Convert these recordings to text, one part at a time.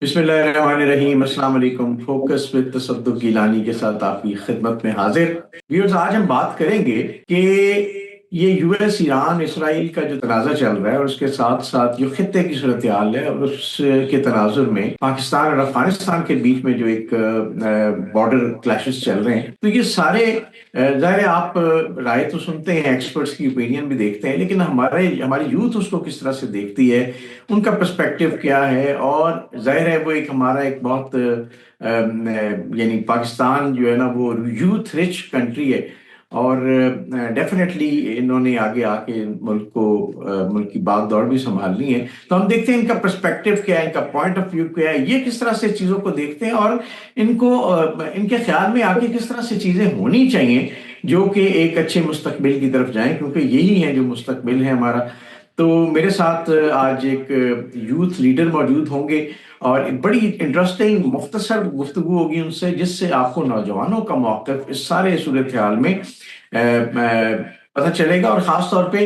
बिस्मिल्लाहिर्रहमानिर्रहीम, अस्सलाम वालेकुम। फोकस विद तसद्दुक गिलानी के साथ आपकी खिदमत में हाजिर। व्यूअर्स, आज हम बात करेंगे कि ये यूएस ईरान इसराइल का जो तनाज़ा चल रहा है और उसके साथ साथ जो खित्ते की सूरत हाल है और उसके तनाजुर में पाकिस्तान और अफगानिस्तान के बीच में जो एक बॉर्डर क्लैशेस चल रहे हैं, तो ये सारे जाहिर है आप राय तो सुनते हैं, एक्सपर्ट्स की ओपिनियन भी देखते हैं, लेकिन हमारी यूथ उसको किस तरह से देखती है, उनका पर्सपेक्टिव क्या है। और जाहिर है वो एक हमारा एक बहुत यानी पाकिस्तान जो है ना वो यूथ रिच कंट्री है। और डेफिनेटली इन्होंने आगे आके मुल्क की बाग दौड़ भी संभालनी है। तो हम देखते हैं इनका पर्सपेक्टिव क्या है, इनका पॉइंट ऑफ व्यू क्या है, ये किस तरह से चीज़ों को देखते हैं और इनको इनके ख्याल में आगे किस तरह से चीज़ें होनी चाहिए जो कि एक अच्छे मुस्तकबिल की तरफ जाएं, क्योंकि यही है जो मुस्तकबिल है हमारा। तो मेरे साथ आज एक यूथ लीडर मौजूद होंगे और एक बड़ी इंटरेस्टिंग मुख्तसर गुफ्तगू होगी उनसे, जिससे आपको नौजवानों का मौक़िफ़ इस सारे सूरत हाल में पता चलेगा। और ख़ास तौर पे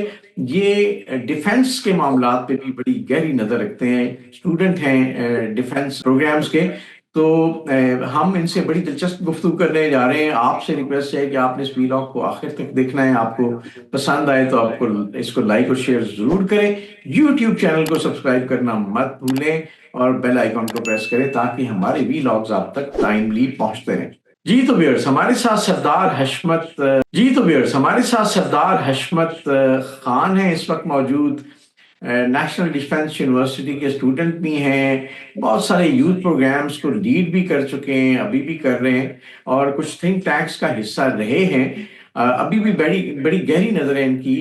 ये डिफेंस के मामलात पे भी बड़ी गहरी नज़र रखते हैं, स्टूडेंट हैं डिफेंस प्रोग्राम्स के। तो हम इनसे बड़ी दिलचस्प गुफ्तगू करने जा रहे हैं। आपसे रिक्वेस्ट है कि आपने इस वीलॉग को आखिर तक देखना है। आपको पसंद आए तो आपको इसको लाइक और शेयर जरूर करें। यूट्यूब चैनल को सब्सक्राइब करना मत भूलें और बेल आइकॉन को प्रेस करें ताकि हमारे वीलॉग्स आप तक टाइमली पहुंचते रहें। जी तो व्यूअर्स, हमारे साथ सरदार हशमत खान है इस वक्त मौजूद। नेशनल डिफेंस यूनिवर्सिटी के स्टूडेंट भी हैं, बहुत सारे यूथ प्रोग्राम्स को लीड भी कर चुके हैं, अभी भी कर रहे हैं और कुछ थिंक टैंक्स का हिस्सा रहे हैं। अभी भी बड़ी बड़ी गहरी नजर है इनकी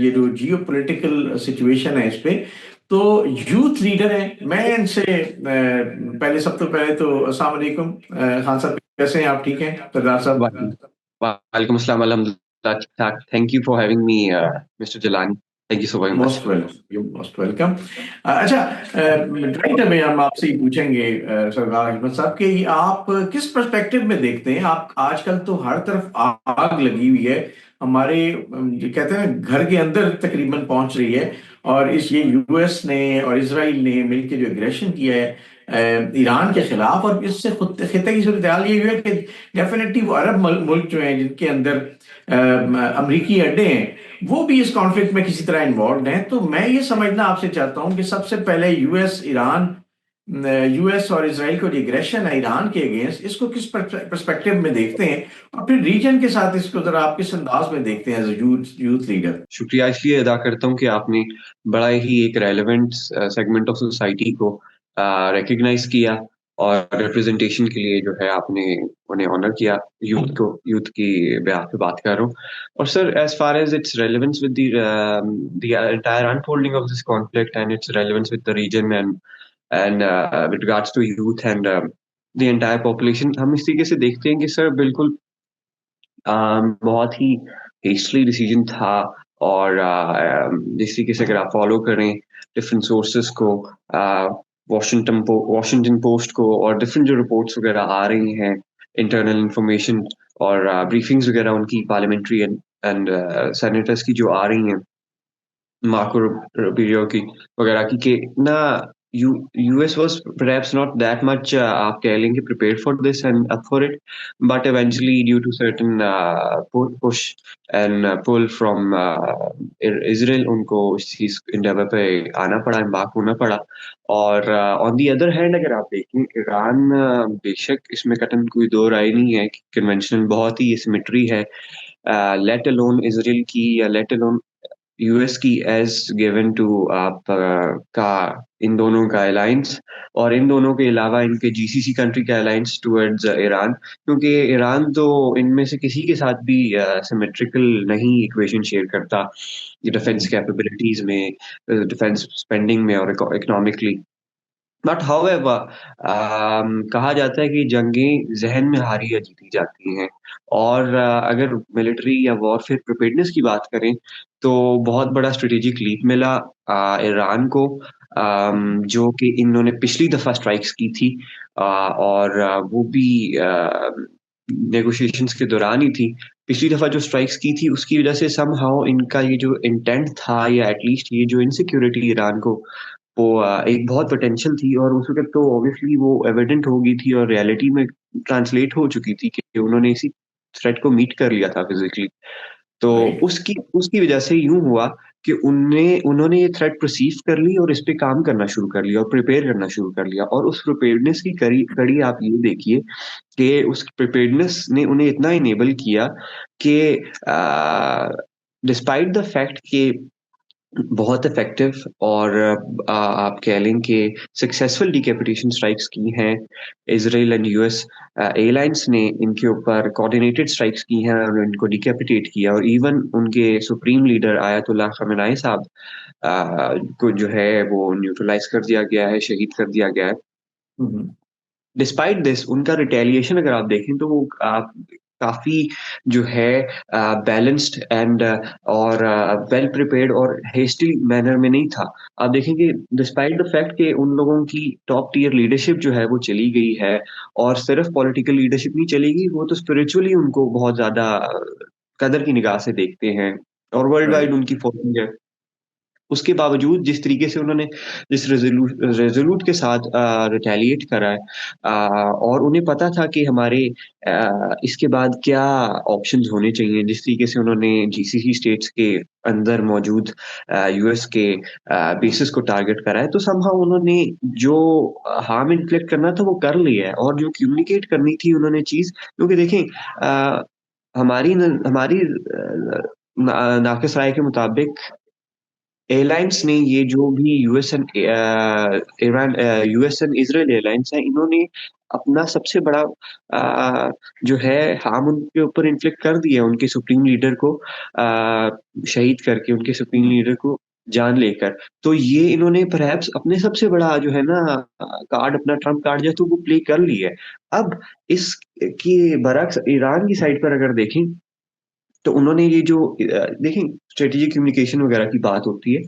ये जो जियो पोलिटिकल सिचुएशन है इस पे। तो यूथ लीडर हैं। मैं इनसे पहले सब तो पहले तो अस्सलाम वालेकुम खान साहब, कैसे हैं आप? ठीक हैं सरदार वालेकुम साहब? वालेकुम अस्सलाम अल्हम्दुलिल्लाह ठीक ठाक। Thank you for having me mister Jalani. Thank you so very much. Most welcome, you most welcome. अच्छा, राइट, अभी हम आपसे ही पूछेंगे सरदार अहमद साहब कि आप किस पर्सपेक्टिव में देखते हैं। आप आजकल तो हर तरफ आग लगी हुई है, हमारे जो कहते हैं ना घर के अंदर तकरीबन पहुंच रही है। और इस ये यूएस ने और इसराइल ने मिलकर जो एग्रेशन किया है ईरान के खिलाफ, और इससे खुद खिते की सूरत हाल ये हुई है कि डेफिनेटली वो अरब मुल्क जो हैं जिनके अंदर अमरीकी अड्डे हैं, वो भी इस कॉन्फ्लिक्ट में किसी तरह इन्वॉल्व हैं। तो मैं ये समझना आपसे चाहता हूं कि सबसे पहले यूएस और इसराइल को जो एग्रेशन है ईरान के अगेंस्ट, इसको किस पर्सपेक्टिव में देखते हैं, और फिर रीजन के साथ इसको जरा आप किस अंदाज में देखते हैं एज यूथ यूथ लीडर। शुक्रिया इसलिए अदा करता हूँ कि आपने बड़ा ही एक रेलेवेंट सेगमेंट ऑफ सोसाइटी को रिकग्नाइज किया और रिप्रेजेंटेशन के लिए जो है आपने उन्हें ऑनर किया। यूथ की ब्याह पे बात कर रहा हूँ। और sir, as far as its relevance with the entire unfolding of this conflict and its relevance with the region and with regards to youth and the entire population, हम इस तरीके से देखते हैं कि सर बिल्कुल बहुत ही हेस्टली डिसीजन था। और जिस तरीके से अगर आप फॉलो करें डिफरेंट सोर्सेस को, वॉशिंगटन पोस्ट को और डिफरेंट जो रिपोर्ट्स वगैरह आ रही हैं, इंटरनल इंफॉर्मेशन और ब्रीफिंग्स वगैरह उनकी पार्लियामेंट्री एंड सेनेटर्स की जो आ रही हैं, मार्को रूबियो की वगैरह की, कि ना US was perhaps not that much आप कह लेंगे prepared for this and up for it, but eventually due to certain push and pull from Israel उनको इस चीज endeavor पे आना पड़ा, embark होना पड़ा। और ऑन दी अदर हैंड अगर आप देखें ईरान, बेशक इसमें कतई कोई दो राय नहीं है कि कन्वेंशनल बहुत ही सिमेट्री है, लेट अलोन इसराइल की या लेट अलोन यूएस की एज गिवन टू आप का इन दोनों का अलायंस, और इन दोनों के अलावा इनके जीसीसी कंट्री का अलायंस टुवर्ड्स ईरान, क्योंकि ईरान तो इनमें से किसी के साथ भी सिमेट्रिकल नहीं इक्वेशन शेयर करता डिफेंस कैपेबिलिटीज में, डिफेंस स्पेंडिंग में और इकोनॉमिकली। बट हाउएवर कहा जाता है कि जंगें जहन में हारी या जीती जाती हैं। और अगर मिलिट्री या वॉरफेयर प्रिपेयर्डनेस की बात करें तो बहुत बड़ा स्ट्रेटेजिक लीप मिला ईरान को, जो कि इन्होंने पिछली दफा स्ट्राइक्स की थी, और वो भी नेगोशिएशंस के दौरान ही थी। पिछली दफा जो स्ट्राइक्स की थी उसकी वजह से समहाउ इनका ये जो इंटेंट था या एटलीस्ट ये जो इनसिक्योरिटी ईरान को वो एक बहुत पोटेंशियल थी, और उस वक्त तो ऑब्वियसली वो एविडेंट हो गई थी और रियलिटी में ट्रांसलेट हो चुकी थी कि उन्होंने इसी थ्रेट को मीट कर लिया था फिजिकली। तो राइट। उसकी उसकी वजह से यूं हुआ कि उन्होंने ये थ्रेट परसीव कर ली और इस पे काम करना शुरू कर लिया और प्रिपेयर करना शुरू कर लिया। और उस प्रिपेयर्डनेस की कड़ी कड़ी आप ये देखिए कि उस प्रिपेयर्डनेस ने उन्हें इतना इनेबल किया कि डिस्पाइट द फैक्ट कि बहुत इफेक्टिव और आप कह लें कि सक्सेसफुल डिकैपिटेशन स्ट्राइक्स की हैं इसराइल एंड यूएस एयरलाइंस ने, इनके ऊपर कोऑर्डिनेटेड स्ट्राइक्स की हैं और इनको डिकैपिटेट किया। और इवन उनके सुप्रीम लीडर आयतुल्लाह खamenei साहब को जो है वो न्यूट्रलाइज कर दिया गया है, शहीद कर दिया गया है। हम्म। डिस्पाइट दिस उनका रिटेलिएशन अगर आप देखें तो वो आप काफी जो है बैलेंस्ड एंड और वेल प्रिपेयर्ड और हेस्टी मैनर में नहीं था। आप देखेंगे डिस्पाइट द फैक्ट कि उन लोगों की टॉप टीयर लीडरशिप जो है वो चली गई है, और सिर्फ पॉलिटिकल लीडरशिप नहीं चली गई, वो तो स्पिरिचुअली उनको बहुत ज्यादा कदर की निगाह से देखते हैं और वर्ल्ड वाइड राइट। उनकी फॉलोइंग है। उसके बावजूद जिस तरीके से उन्होंने जिस रेजोल्यूट के साथ रिटेलिएट करा है, और उन्हें पता था कि हमारे इसके बाद क्या ऑप्शंस होने चाहिए, जिस तरीके से उन्होंने जीसीसी स्टेट्स के अंदर मौजूद यूएस के बेसिस को टारगेट करा है, तो समहाउ उन्होंने जो हार्म इन्फ्लिक्ट करना था वो कर लिया है। और जो कम्युनिकेट करनी थी उन्होंने चीज, क्योंकि देखें हमारी नाकिस राय के मुताबिक एयरलाइंस ने ये जो भी यूएस एंड इसराइल एयरलाइंस है, इन्होंने अपना सबसे बड़ा जो है हार्म उनके ऊपर इन्फ्लिक्ट कर दिया, उनके सुप्रीम लीडर को शहीद करके, उनके सुप्रीम लीडर को जान लेकर। तो ये इन्होंने परहैप्स अपने सबसे बड़ा जो है ना कार्ड, अपना ट्रम्प कार्ड जो है तो वो प्ले कर लिया है। अब इसकी बरक्स ईरान की साइड पर अगर देखें तो उन्होंने ये जो देखें स्ट्रेटेजिक कम्युनिकेशन वगैरह की बात होती है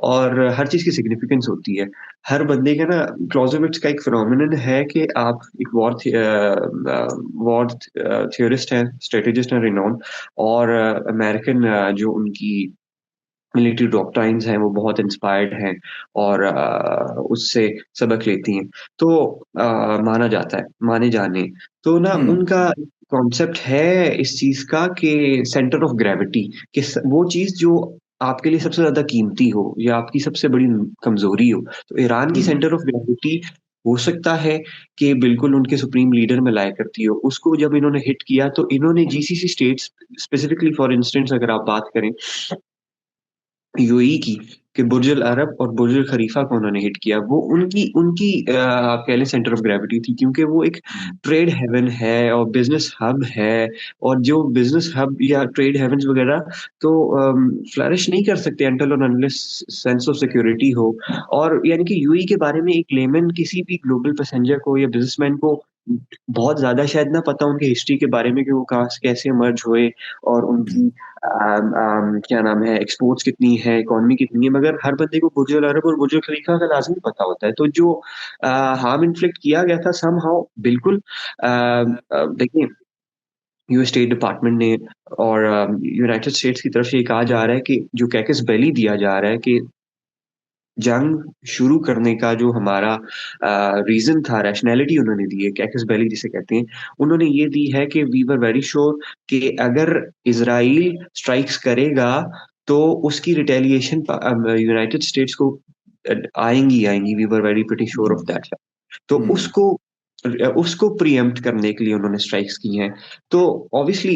और हर चीज की सिग्निफिकेंस होती है। हर बंदे का ना क्लॉजेविट्स का एक फिनोमिनन है कि आप एक वॉर थियोरिस्ट हैं, स्ट्रेटेजिस्ट हैं रिनोन, और अमेरिकन जो उनकी मिलिट्री डॉक्ट्राइन्स हैं वो बहुत इंस्पायर्ड हैं और उससे सबक लेती हैं। तो माना जाता है, माने जाने तो ना हम्म। उनका कॉन्सेप्ट है इस चीज का कि सेंटर ऑफ ग्रेविटी, कि वो चीज जो आपके लिए सबसे ज्यादा कीमती हो या आपकी सबसे बड़ी कमजोरी हो, तो ईरान की हम्म। सेंटर ऑफ ग्रेविटी हो सकता है कि बिल्कुल उनके सुप्रीम लीडर में लाया करती हो। उसको जब इन्होंने हिट किया तो इन्होंने GCC states, specifically for instance अगर आप बात करें यूएई की, कि बुर्ज अल अरब और बुर्ज अल खलीफा को उन्होंने हिट किया, वो उनकी उनकी आप कह लें सेंटर ऑफ ग्रेविटी थी, क्योंकि वो एक ट्रेड हेवन है और बिजनेस हब है। और जो बिजनेस हब या ट्रेड हेवन्स वगैरह तो फ्लरिश नहीं कर सकते अनटिल और अनलेस सेंस ऑफ सिक्योरिटी हो। और यानी कि यूएई के बारे में एक लेमन किसी भी ग्लोबल पैसेंजर को या बिजनेसमैन को बहुत ज्यादा शायद ना पता उनकी हिस्ट्री के बारे में, कि वो कहाँ से कैसे मर्ज हुए और उनकी क्या नाम है एक्सपोर्ट्स कितनी है, इकोनॉमी कितनी है। मगर हर बंदे को बुर्ज अल अरब और बुर्ज अल खलीफा का लाजमी पता होता है। तो जो हार्म इन्फ्लिक्ट किया गया था सम हाउ बिल्कुल देखिए यूएस स्टेट डिपार्टमेंट ने और यूनाइटेड स्टेट्स की तरफ से ये कहा जा रहा है कि जो कैकस बेली दिया जा रहा है कि जंग शुरू करने का जो हमारा रीजन था, रैशनैलिटी उन्होंने दी है, कैकस बेली जिसे कहते हैं, उन्होंने ये दी है कि वी वर वेरी श्योर कि अगर इसराइल स्ट्राइक्स करेगा तो उसकी रिटेलिएशन यूनाइटेड स्टेट्स को आएंगी आएंगी, we were very pretty sure of hmm. That. तो हम्म। उसको उसको प्रीएम्प्ट करने के लिए उन्होंने स्ट्राइक्स की हैं। तो ऑब्वियसली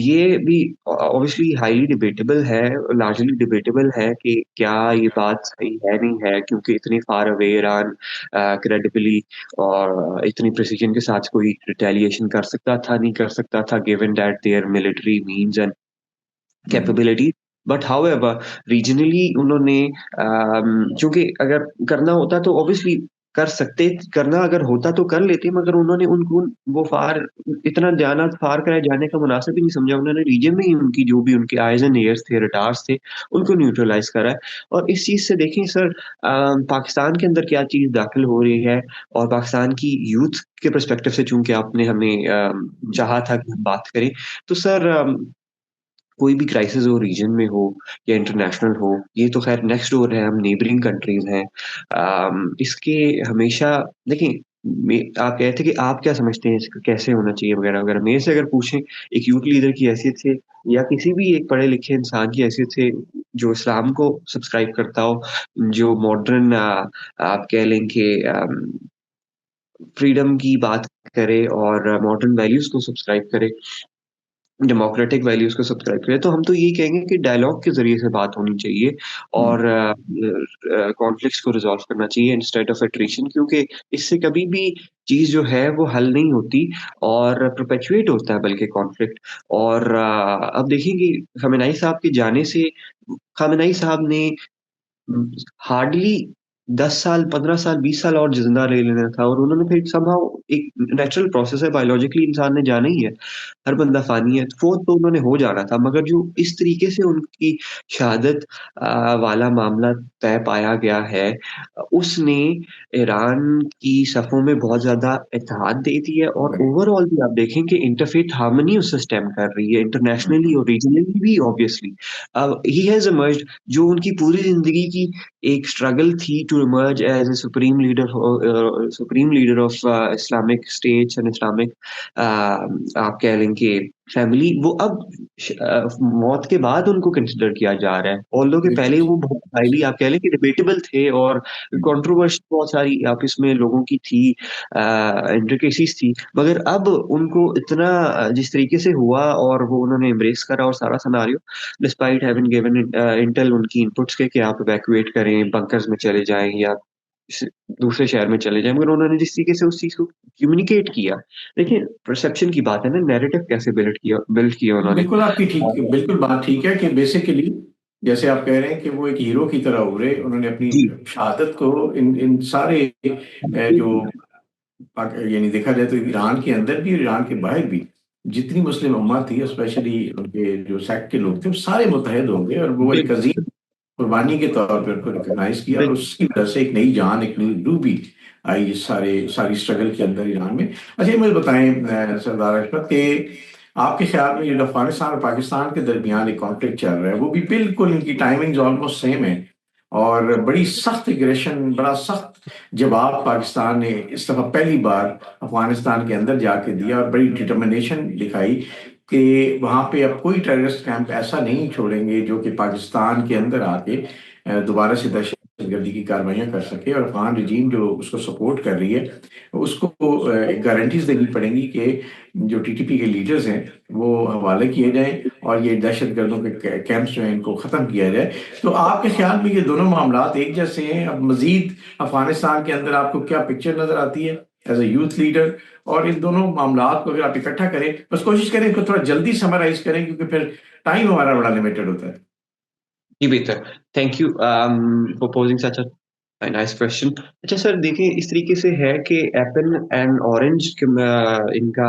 ये भी ऑब्वियसली हाईली डिबेटेबल है, लार्जली डिबेटेबल है कि क्या ये बात सही है नहीं है, क्योंकि इतनी फार अवे ईरान क्रेडिबली और इतनी प्रिसीजन के साथ कोई रिटेलिएशन कर सकता था, नहीं कर सकता था, given that their military means and hmm. Capability. But however regionally उन्होंने क्योंकि अगर करना होता तो ऑब्वियसली कर सकते, करना अगर होता तो कर लेते, मगर उन्होंने उनको वो फार इतना जाना, फार करे जाने का मुनासिब ही नहीं समझा। उन्होंने रीजन में ही उनकी जो भी उनके आइज एंड एयर्स थे, रडार्स थे, उनको न्यूट्रलाइज करा है। और इस चीज से देखें सर, पाकिस्तान के अंदर क्या चीज दाखिल हो रही है, और पाकिस्तान की यूथ के परस्पेक्टिव से चूंकि आपने हमें चाहा था कि हम बात करें, तो सर कोई भी क्राइसिस हो रीजन में हो या इंटरनेशनल हो, ये तो खैर नेक्स्ट डोर है, हम नेबरिंग कंट्रीज हैं। इसके हमेशा देखिए, आप कह रहे थे कि आप क्या समझते हैं इसका कैसे होना चाहिए वगैरह वगैरह। मेरे से अगर पूछें एक यूथ लीडर की हैसियत से या किसी भी एक पढ़े लिखे इंसान की हैसियत से जो इस्लाम को सब्सक्राइब करता हो, जो मॉडर्न आप कह लें कि फ्रीडम की बात करे और मॉडर्न वैल्यूज को सब्सक्राइब करे, डेमोक्रेटिक वैल्यूज को सब्सक्राइब करें, तो हम तो यही कहेंगे कि डायलॉग के जरिए से बात होनी चाहिए और कॉन्फ्लिक्ट्स को रिजॉल्व करना चाहिए इंस्टेड ऑफ एट्रिशन, क्योंकि इससे कभी भी चीज जो है वो हल नहीं होती और परपेचुएट होता है बल्कि कॉन्फ्लिक्ट। और अब देखिए कि खamenei साहब के जाने से खamenei साहब ने हार्डली 10 साल 15 साल 20 साल और जिंदा रह लेना था, और उन्होंने फिर समहाउ एक नेचुरल प्रोसेस है, बायोलॉजिकली इंसान ने जाना ही है, हर बंदा फानी है, फोर्थ तो उन्होंने हो जाना था। मगर जो इस तरीके से उनकी शहादत वाला मामला तय पाया गया है, उसने ईरान की सफ़ों में बहुत ज़्यादा इत्तेहाद दे दी है, और ओवरऑल भी आप देखें कि इंटरफेथ हार्मनी उससे स्टेम कर रही है, इंटरनेशनली और रीजनली भी ऑब्वियसली। ही हैज़ इमर्ज्ड, जो उनकी पूरी ज़िंदगी की एक स्ट्रगल थी to emerge as a supreme leader of Islamic states and Islamic आप कह लें कि फैमिली, वो अब मौत के बाद उनको कंसिडर किया जा रहा है, ऑल्दो कि पहले वो बहुत हाईली आप कह लें कि डिबेटेबल थे और कंट्रोवर्सी बहुत सारी आपस में लोगों की थी, इंट्रिकेसीज थी, मगर अब उनको इतना जिस तरीके से हुआ और वो उन्होंने एम्ब्रेस करा और सारा scenario, despite having given Intel उनकी इनपुट्स के कि आप इवैक्यूएट करें, बंकर्स में चले जाएं या दूसरे शहर में चले जाएं, मगर उन्होंने जिस तरीके से उस चीज को कम्युनिकेट किया, देखिए परसेप्शन की बात है ना, नैरेटिव कैसे बिल्ड किया उन्होंने। बिल्कुल आपकी ठीक, बिल्कुल बात ठीक है कि बेसिकली जैसे आप कह रहे हैं कि वो एक हीरो की तरह उभरे, उन्होंने अपनी जी शहादत को इन इन सारे जो यानी देखा जाए तो ईरान के अंदर भी और ईरान के बाहर भी जितनी मुस्लिम उम्मा थी, स्पेशली उनके जो सेक्ट के लोग थे, वो सारे मुतहद होंगे और वो एक बिल्कुल अजीम कुर्बानी के तौर पर उनको रिकॉग्नाइज किया, और बिल्कुल उसकी वजह से एक नई जान, एक नई रूह भी आई इस सारी स्ट्रगल के अंदर ईरान में। अच्छा, ये मुझे बताएं सरदार अशरफ के आपके ख्याल में ये जो अफगानिस्तान और पाकिस्तान के दरमियान एक कॉन्फ्लिक्ट चल रहा है, वो भी बिल्कुल इनकी टाइमिंग ऑलमोस्ट सेम है, और बड़ी सख्त एग्रेशन, बड़ा सख्त जवाब पाकिस्तान ने इस दफा पहली बार अफगानिस्तान के अंदर जाके दिया, और बड़ी डिटर्मिनेशन दिखाई कि वहां पे अब कोई टेररिस्ट कैंप ऐसा नहीं छोड़ेंगे जो कि पाकिस्तान के अंदर आके दोबारा से दहशतगर्दी की कार्रवाइयां कर सके, और अफगान रजीम जो उसको सपोर्ट कर रही है उसको गारंटीज देनी पड़ेंगी कि जो टीटीपी के लीडर्स हैं वो हवाले किए जाएं और ये दहशतगर्दों के कैंप्स जो हैं इनको ख़त्म किया जाए। तो आपके ख्याल में ये दोनों मामलात एक जैसे हैं? अब मजीद अफगानिस्तान के अंदर आपको क्या पिक्चर नजर आती है एज ए यूथ लीडर? और इन दोनों मामलात को अगर आप इकट्ठा करें, बस कोशिश करें इनको थोड़ा जल्दी समराइज करें क्योंकि फिर टाइम हमारा बड़ा लिमिटेड होता है। जी बेहतर, thank you for posing such a nice question. अच्छा सर, देखिए इस तरीके से है कि एप्पल एंड ऑरेंज इनका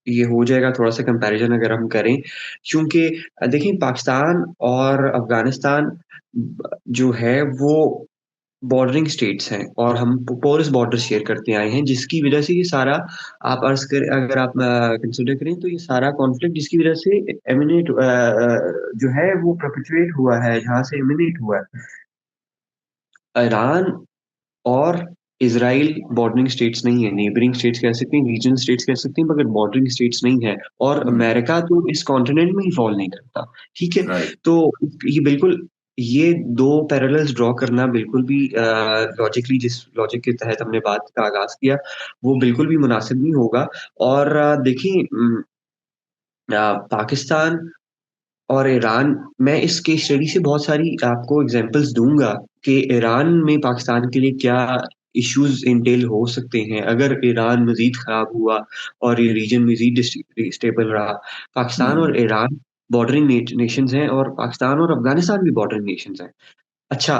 ये हो जाएगा थोड़ा सा कंपैरिजन अगर हम करें, क्योंकि देखिए पाकिस्तान और अफगानिस्तान जो है वो बॉर्डरिंग स्टेट्स हैं और हम पोरस बॉर्डर शेयर करते आए हैं, जिसकी वजह से ये सारा आप अर्ज कर अगर आप कंसिडर करें तो ये सारा कॉन्फ्लिक्ट जिसकी वजह से एमिनेट जो है वो परपेचुएट हुआ है, जहां से एमिनेट हुआ है। ईरान और इसराइल बॉर्डरिंग स्टेट्स नहीं है, नेबरिंग स्टेट्स कह सकते हैं, रीजनल स्टेट्स कह सकते हैं, मगर बॉर्डरिंग स्टेट्स नहीं है, और अमेरिका तो इस कॉन्टिनेंट में ही फॉल नहीं करता। ठीक है, राइट। तो ये बिल्कुल ये दो पैरेलल्स ड्रॉ करना बिल्कुल भी लॉजिकली जिस लॉजिक के तहत हमने बात का आगाज किया वो बिल्कुल भी मुनासिब नहीं होगा। और देखिए पाकिस्तान और ईरान, मैं इस केस स्टडी से बहुत सारी आपको एग्जांपल्स दूंगा कि ईरान में पाकिस्तान के लिए क्या इश्यूज इंटेल हो सकते हैं अगर ईरान मजीद खराब हुआ और ये रीजन मजीद स्टेबल रहा। पाकिस्तान और ईरान बॉर्डरिंग नेशंस हैं और पाकिस्तान और अफगानिस्तान भी बॉर्डरिंग नेशंस हैं। अच्छा,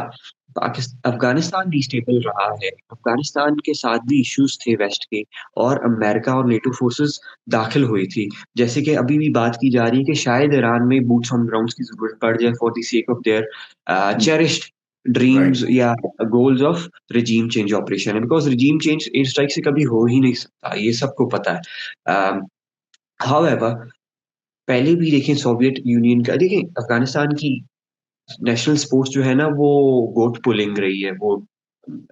अफगानिस्तान भी स्टेबल रहा है, अफगानिस्तान के साथ भी इश्यूज थे वेस्ट के, और अमेरिका और नेटो फोर्सेस दाखिल हुई थी, जैसे कि अभी भी बात की जा रही है कि शायद ईरान में बूट्स ऑन ग्राउंड की जरूरत पड़ जाए for the sake of their cherished dreams right. या goals of regime change operation है, because regime change air strike से कभी हो ही नहीं सकता, ये सबको पता है। हाउएवर पहले भी देखें सोवियत यूनियन का, देखें अफगानिस्तान की नेशनल स्पोर्ट्स जो है ना वो गोट पुलिंग रही है। वो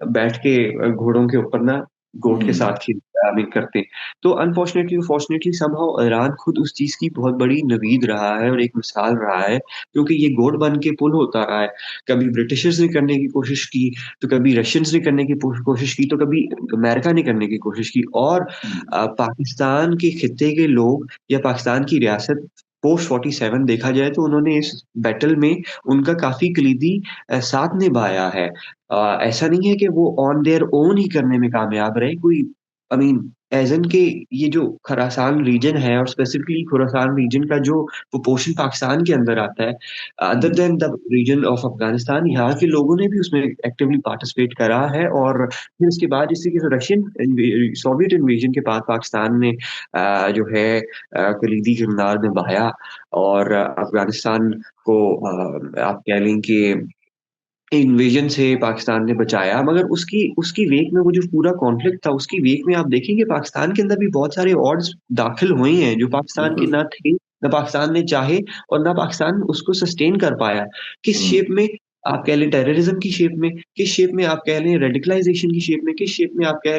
बैठ के घोड़ों के ऊपर ना गोट के हम्म। साथ खेल करते हैं। तो अनफॉर्चुनेटली फॉर्चुनेटली समहाउ ईरान खुद उस चीज की बहुत बड़ी नवीद रहा है और एक मिसाल रहा है, क्योंकि ये गोट बन के पुल होता रहा है। कभी ब्रिटिशर्स ने करने की कोशिश की, तो कभी रशियंस ने करने की कोशिश की, तो कभी अमेरिका ने करने की कोशिश की। और पाकिस्तान के खित्ते के लोग या पाकिस्तान की रियासत पोस्ट 47 देखा जाए तो उन्होंने इस बैटल में उनका काफी कलीदी साथ निभाया है। ऐसा नहीं है कि वो ऑन देयर ओन ही करने में कामयाब रहे। कोई आई मीन एज एन के ये जो खुरासान रीजन है और स्पेसिफिकली खुरासान रीजन का जो प्रोपोर्शन पाकिस्तान के अंदर आता है, other hmm. Then the region of Afghanistan, यहाँ के लोगों ने भी उसमें एक्टिवली पार्टिसिपेट करा है। और फिर उसके बाद जैसे कि रशियन सोवियत इन्वेजन के बाद पाकिस्तान ने जो है कलीदी किरदार निभाया। और अफगानिस्तान को आप कह लें कि इन्वेजन से पाकिस्तान ने बचाया। मगर उसकी उसकी वेक में वो जो पूरा कॉन्फ्लिक्ट था, उसकी वेक में आप देखेंगे पाकिस्तान के अंदर भी बहुत सारे ऑड्स दाखिल हुए हैं जो पाकिस्तान के बिल्कुल। ना थे, ना पाकिस्तान ने चाहे और ना पाकिस्तान उसको सस्टेन कर पाया। किस हम्म। शेप में? आप कह लें टेररिज्म की शेप में, किस शेप में आप कह लें रेडिकलाइजेशन की शेप में, किस शेप में आप कह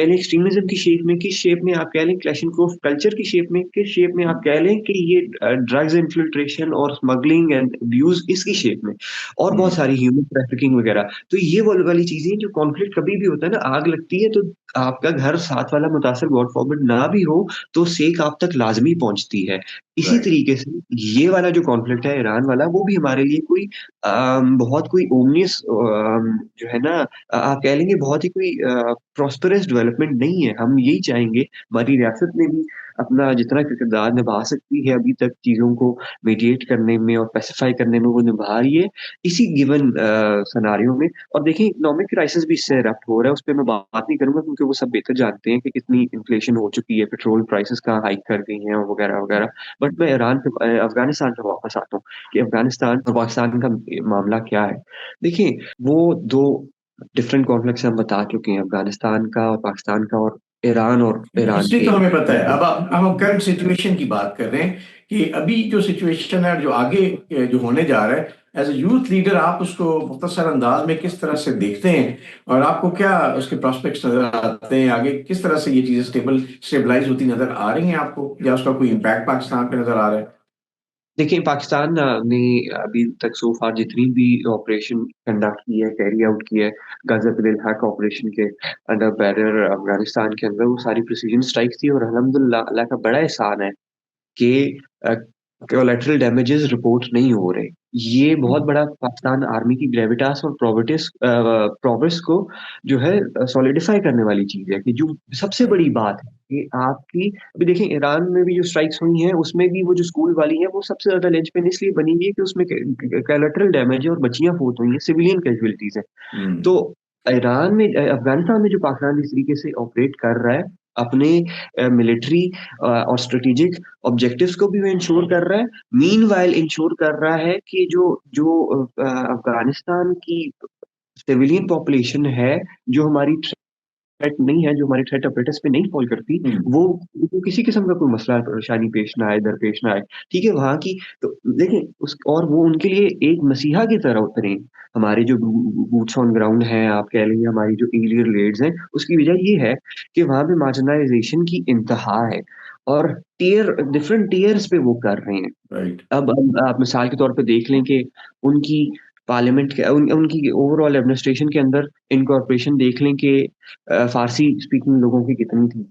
लें एक्सट्रीमिज्म की शेप में, किस शेप में आप कह लें क्लैशनकोफ कल्चर की शेप में, किस शेप में आप कह लें कि ये ड्रग्स इन्फिल्ट्रेशन और स्मगलिंग एंड अब्यूज इसकी शेप में, और बहुत हम्म। सारी ह्यूमन ट्रैफिकिंग वगैरह। तो ये वो वाली चीजें, जो कॉन्फ्लिक्ट कभी भी होता है ना, आग लगती है तो आपका घर साथ वाला मुतासिर गॉड फॉरबिड ना भी हो तो सेक आप तक लाजमी पहुंचती है। इसी राइट। तरीके से ये वाला जो कॉन्फ्लिक्ट है ईरान वाला, वो भी हमारे लिए कोई बहुत कोई ओमनियस जो है ना, आप कह लेंगे बहुत ही कोई प्रॉस्पेरस डेवलपमेंट नहीं है। हम यही चाहेंगे, हमारी रियासत ने भी अपना जितना किरदार निभा सकती है अभी तक चीजों को मीडिएट करने में और पैसिफाई करने में, वो निभा रही है इसी गिवन सिनेरियो में। और देखिए इकोनॉमिक क्राइसिस भी इससे इरप्ट हो रहा है, उस पर मैं बात नहीं करूंगा क्योंकि वो सब बेहतर जानते हैं कि कितनी इन्फ्लेशन हो चुकी है, पेट्रोल प्राइसेस कहाँ हाइक कर गई हैं और वगैरह वगैरह। बट मैं अफगानिस्तान पे वापस आता हूँ कि अफगानिस्तान और पाकिस्तान का मामला क्या है। देखिए वो दो डिफरेंट कॉन्फ्लिक्ट्स हम बता चुके हैं, अफगानिस्तान का और पाकिस्तान का, और ईरान और ईरान हिस्ट्री के। तो हमें पता है। अब हम करंट सिचुएशन की बात कर रहे हैं कि अभी जो सिचुएशन है और जो आगे जो होने जा रहा है, एज ए यूथ लीडर आप उसको मुख्तसर अंदाज में किस तरह से देखते हैं और आपको क्या उसके प्रोस्पेक्ट्स नजर आते हैं? आगे किस तरह से ये चीजें स्टेबलाइज होती नजर आ रही हैं आपको, या उसका कोई इम्पैक्ट पाकिस्तान पे नजर आ रहा है? देखिए पाकिस्तान ने अभी तक सो फार जितनी भी ऑपरेशन कंडक्ट की है, कैरी आउट की है, गजब दिल हक ऑपरेशन के अंडर बैरियर अफगानिस्तान के अंदर, वो सारी प्रिसीजन स्ट्राइक थी। और अल्हम्दुलिल्लाह अल्लाह का बड़ा एहसान है कि कोलेटरल डैमेजेस रिपोर्ट नहीं हो रहे। ये बहुत बड़ा पाकिस्तान आर्मी की ग्रेविटास और प्रोग्रेस को जो है सॉलिडिफाई करने वाली चीज है। कि जो सबसे बड़ी बात है कि आपकी, अभी देखें ईरान में भी जो स्ट्राइक्स हुई हैं उसमें भी वो जो स्कूल वाली है वो सबसे ज्यादा लिंचपिन इसलिए बनी हुई है कि उसमें कोलेटरल डैमेज है और बच्चियां फौत हुई हैं, सिविलियन कैजुअलिटीज है। हम्म। तो ईरान में अफगानिस्तान में जो पाकिस्तान इस तरीके से ऑपरेट कर रहा है, अपने मिलिट्री और स्ट्रेटेजिक ऑब्जेक्टिव्स को भी वो इंश्योर कर रहा है। मीनवाइल इंश्योर कर रहा है कि जो जो अफगानिस्तान की सिविलियन पॉपुलेशन है, जो हमारी थ्रेट नहीं है, जो हमारी थ्रेट ऑपरेटर्स पे नहीं फॉल करती, हम्म। वो किसी किस्म का कोई मसला परेशानी पेश ना आए, दरपेश ना आए। ठीक है वहां की, तो देखिए उस और वो उनके लिए एक मसीहा की तरह उतरे। हमारे जो बूट्स ऑन ग्राउंड हैं, आप कह लेंगे हमारी जो एरियल रेड्स हैं, उसकी वजह ये है कि वहां पे मार्जिनाइजेशन की इंतहा है और डिफरेंट टीयर्स पे वो कर रहे हैं। राइट। अब आप मिसाल के तौर पे देख लें कि उनकी पार्लियामेंट के उनकी ओवरऑल एडमिनिस्ट्रेशन के अंदर इनकॉर्पोरेशन देख लें कि फारसी स्पीकिंग लोगों की कितनी थी,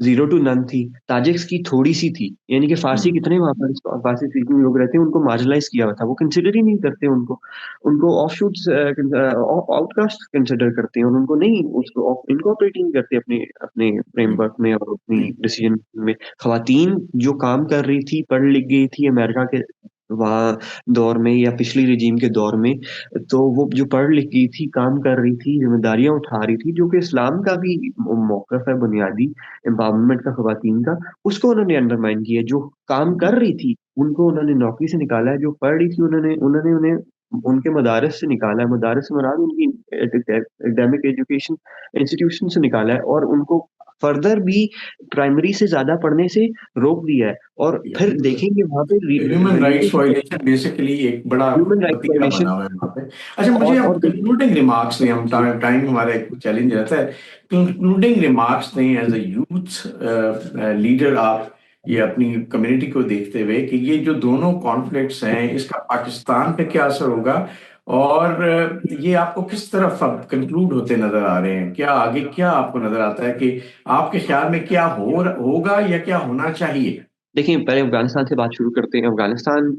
जीरो टू नन थी। ताजिक्स की थोड़ी सी थी, यानी कि फारसी हम्म। कितने वहां पर फारसी स्पीकिंग लोग रहते हैं, उनको मार्जिनलाइज किया हुआ था, वो कंसिडर ही नहीं करते उनको। उनको ऑफ शूट्स आउटकास्ट कंसिडर करते हैं और उनको नहीं, उसको इनकॉर्पोरेट नहीं करते अपने अपने फ्रेमवर्क में और अपनी डिसीजन में। खवातीन जो काम कर रही थी, पढ़ लिख गई थी अमेरिका के वहाँ दौर में या पिछली रिजीम के दौर में, तो वो जो पढ़ लिख गई थी, काम कर रही थी, जिम्मेदारियां उठा रही थी, जो कि इस्लाम का भी मौकफ है बुनियादी एम्पावरमेंट का खवातीन का, उसको उन्होंने अंडरमाइन किया। जो काम कर रही थी उनको उन्होंने नौकरी से निकाला है, जो पढ़ रही थी उन्होंने उन्होंने उन्हें उनके मदारस से निकाला है, मदारस से मुराद उनकी एकेडमिक एजुकेशन इंस्टीट्यूशन से निकाला है, और उनको फर्दर भी प्राइमरी से ज्यादा पढ़ने से रोक दिया है। और फिर देखेंगे वहां पे ह्यूमन राइट्स वायलेशन बेसिकली एक बड़ा ह्यूमन राइट्स पतीला बना वायलेशन। हुआ है वहाँ पे। अच्छा, मुझे आप और कंक्लूडिंग रिमार्क्स दें, हम टाइम हमारा एक चैलेंज रहता है, कंक्लूडिंग रिमार्क्स दें एज अ यूथ लीडर आप, ये अपनी कम्युनिटी को देखते हुए कि ये जो दोनों कॉन्फ्लिक्ट्स हैं इसका पाकिस्तान पे क्या असर होगा, और ये आपको किस तरफ अब कंक्लूड होते नजर आ रहे हैं, क्या आगे क्या आपको नजर आता है कि आपके ख्याल में क्या होगा या क्या होना चाहिए? देखिए, पहले अफगानिस्तान से बात शुरू करते हैं। अफगानिस्तान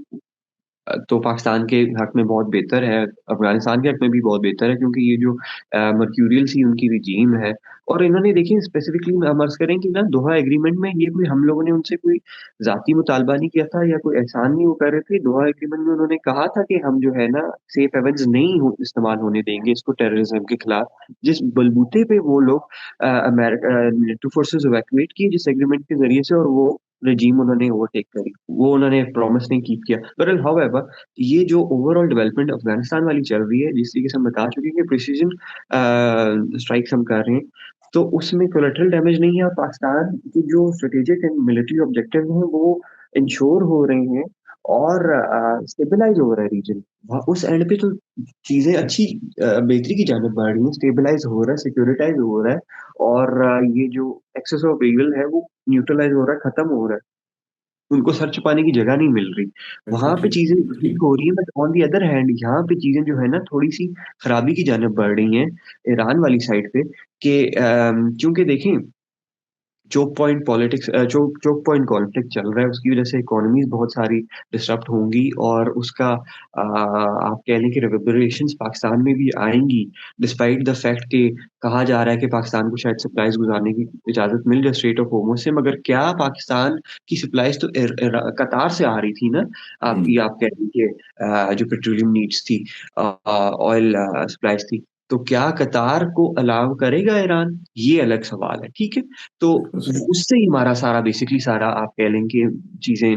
तो पाकिस्तान के हक में बहुत बेहतर है, अफगानिस्तान के हक में भी बहुत बेहतर है, क्योंकि ये जो मर्क्यूरियल सी उनकी रिजीम है। और इन्होंने देखिए स्पेसिफिकली हम अर्ज करें कि ना दोहा एग्रीमेंट में ये कोई हम लोगों ने उनसे कोई जाती मुतालबा नहीं किया था या कोई एहसान नहीं वो कर रहे थे। दोहा एग्रीमेंट में उन्होंने कहा था कि हम जो है ना सेफ हेवन्स नहीं इस्तेमाल होने देंगे इसको टेररिज्म के खिलाफ। जिस बलबूते पे वो लोग अमेरिका नेटो फोर्सेस इवैक्यूएट किए जिस एग्रीमेंट के जरिए से, और वो रजीम उन्होंने ओवरटेक करी, वो उन्होंने प्रॉमिस नहीं कीप किया। बट हाउएवर ये जो ओवरऑल डेवलपमेंट अफगानिस्तान वाली चल रही है, जिस तरीके से हम बता चुके हैं कि प्रिसीजन स्ट्राइक्स हम कर रहे हैं, तो उसमें कोलेटरल डैमेज नहीं है, और पाकिस्तान की जो स्ट्रेटेजिक एंड मिलिट्री ऑब्जेक्टिव हैं वो इंश्योर हो रहे हैं, और स्टेबलाइज हो रहा है रीजन। उस एंड पे तो चीजें अच्छी बेहतरी की जाने बढ़ रही हैं, स्टेबलाइज हो रहा है, सिक्योरिटाइज हो रहा है, और ये जो एक्सेस ऑफ ईगल है वो न्यूट्रलाइज हो रहा है, खत्म हो रहा है। उनको सर छुपाने की जगह नहीं मिल रही। बिल्कुल वहां पे ठीक, चीजें बिल्कुल ठीक ठीक। हो रही है, but on the other hand यहाँ पे चीजें जो है ना थोड़ी सी खराबी की जाने बढ़ रही हैं ईरान वाली साइड पे। कि क्योंकि देखें choke point politics, choke point conflict चल रहा है, उसकी वजह से इकोनॉमीज बहुत सारी डिस्टर्ब होंगी, और उसका आप कह लें कि रिवर्बरेशंस पाकिस्तान में भी आएंगी। डिस्पाइट द फैक्ट कि कहा जा रहा है कि पाकिस्तान को शायद सप्लाईज गुजारने की इजाजत मिल जाए स्ट्रेट ऑफ होर्मुज से, मगर क्या पाकिस्तान की सप्लाईज तो कतार से आ रही थी ना। आपकी हम्म। आप कह लीजिए जो पेट्रोलियम नीड्स थी, ऑयल सप्लाईज थी, तो क्या कतार को अलाउ करेगा ईरान, ये अलग सवाल है, ठीक है। तो बिल्कुल सही। उससे ही हमारा सारा बेसिकली सारा आप कह लें कि चीजें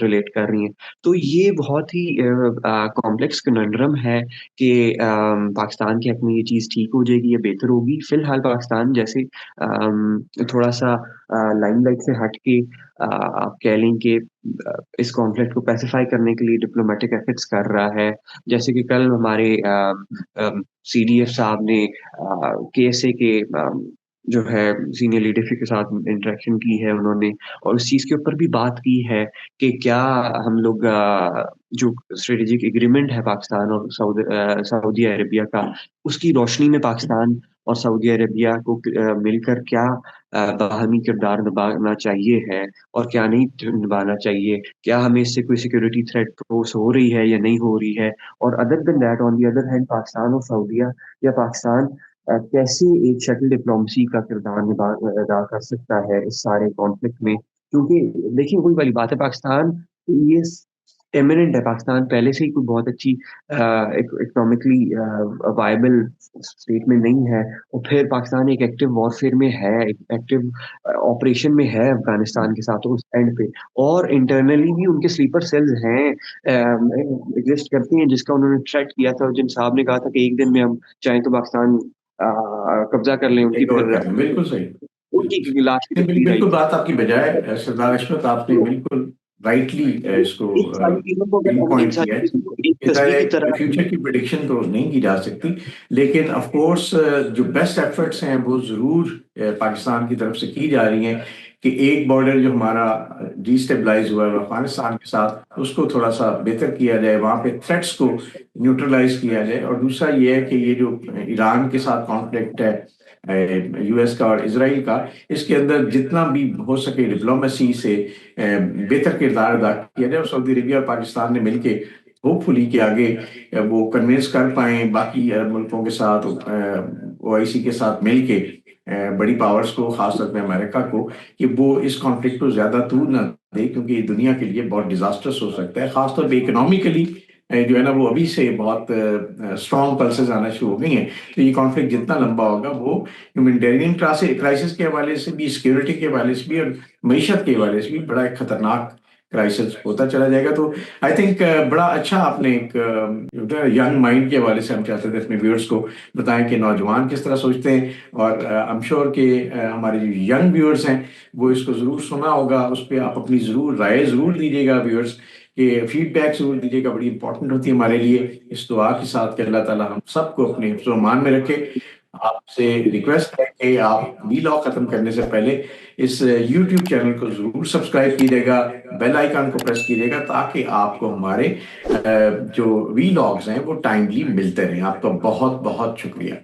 रिलेट कर रही हैं। तो ये बहुत ही कॉम्प्लेक्स कन्वर्म है कि पाकिस्तान के हक में ये चीज ठीक हो जाएगी या बेहतर होगी। फिलहाल पाकिस्तान जैसे थोड़ा सा लाइमलाइट से हट के आप कह लें कि इस कॉन्फ्लिक्ट को पैसिफाई करने के लिए डिप्लोमेटिक एफर्ट्स कर रहा है। जैसे कि कल हमारे सीडीएफ साहब ने केएसए के जो है सीनियर लीडरशिप के साथ इंटरेक्शन की है उन्होंने, और उस चीज के ऊपर भी बात की है कि क्या हम लोग जो स्ट्रेटेजिक एग्रीमेंट है पाकिस्तान और सऊदी अरेबिया का, उसकी रोशनी में पाकिस्तान और सऊदी अरेबिया को मिलकर क्या बाहमी किरदार निभाना चाहिए है और क्या नहीं निभाना चाहिए। क्या हमें इससे कोई सिक्योरिटी थ्रेट पोस हो रही है या नहीं हो रही है। और other than that on the other hand Pakistan और सऊदीया या पाकिस्तान कैसे एक शटल डिप्लोमेसी का किरदार अदा कर सकता है इस सारे कॉन्फ्लिक्ट में। क्योंकि देखिए वही वाली बात है, पाकिस्तान ये एमिनेंट है, पाकिस्तान पहले से ही कोई बहुत अच्छी इकोनॉमिकली वायबल स्टेट में नहीं है, और फिर पाकिस्तान एक एक्टिव वॉरफेयर में है, एक एक्टिव ऑपरेशन में है अफगानिस्तान के साथ उस एंड पे। और इंटरनली भी उनके स्लीपर सेल्स हैं, एग्जिस्ट करती हैं, जिसका उन्होंने थ्रेट किया था, और जिन साहब ने कहा था कि एक दिन में हम चाहें तो पाकिस्तान कब्जा कर लें उनकी, टेक ओवर फिर कर लें, बिल्कुल सही। उनकी लाश भी नहीं, दिखती रही। बिल्कुल बात आपकी बजाय सरदार अशरफ, आपने बिल्कुल राइटली इसको इन सारी चीजों को अगर पिन हम इन पॉइंट किया सारी है। चीजों को एक तस्वीर की तरह फ्यूचर की प्रिडिक्शन तो नहीं की जा सकती, लेकिन ऑफ कोर्स जो बेस्ट एफर्ट्स हैं वो जरूर पाकिस्तान की तरफ से की जा रही हैं कि एक बॉर्डर जो हमारा डिस्टेबलाइज हुआ है अफगानिस्तान के साथ, उसको थोड़ा सा बेहतर किया जाए, वहाँ पे थ्रेट्स को न्यूट्रलाइज किया जाए। और दूसरा ये है कि ये जो ईरान के साथ कॉन्फ्लिक्ट है, यूएस का और इसराइल का, इसके अंदर जितना भी हो सके डिप्लोमेसी से बेहतर किरदार अदा किया जाए, और सऊदी अरेबिया और पाकिस्तान ने मिलके होपफुली कि आगे वो कन्विंस कर पाए बाकी अरब मुल्कों के साथ, ओआईसी के साथ मिलके बड़ी पावर्स को, खास तौर पे अमेरिका को, कि वो इस कॉन्फ्लिक्ट को ज्यादा दूर ना दे, क्योंकि ये दुनिया के लिए बहुत डिजास्टर्स हो सकता है, खासतौर पे इकोनॉमिकली जो है ना वो अभी से बहुत स्ट्रॉन्ग पल्सेस आना शुरू हो गई हैं। तो ये कॉन्फ्लिक्ट जितना लंबा होगा वो ह्यूमैनिटेरियन क्राइसिस के हवाले से भी, सिक्योरिटी के हवाले से भी, और मईशत के हवाले से भी बड़ा एक खतरनाक क्राइसिस होता चला जाएगा। तो आई थिंक बड़ा अच्छा आपने एक यंग माइंड के हवाले से हम चाहते थे अपने व्यूअर्स को बताएं कि नौजवान किस तरह सोचते हैं, और आई एम श्योर कि हमारे जो यंग व्यूअर्स हैं वो इसको ज़रूर सुना होगा, उस पर आप अपनी ज़रूर राय ज़रूर दीजिएगा व्यूअर्स, कि फीडबैक ज़रूर दीजिएगा, बड़ी इंपॉर्टेंट होती है हमारे लिए। इस दुआ के साथ कि अल्लाह ताला हम सबको अपने हिफ्ज़-ओ-मान में रखे। आपसे रिक्वेस्ट है कि आप वीलॉग खत्म करने से पहले इस यूट्यूब चैनल को जरूर सब्सक्राइब कीजिएगा, बेल आइकन को प्रेस कीजिएगा, ताकि आपको हमारे जो वीलॉग्स हैं वो टाइमली मिलते रहें। आपका बहुत बहुत शुक्रिया।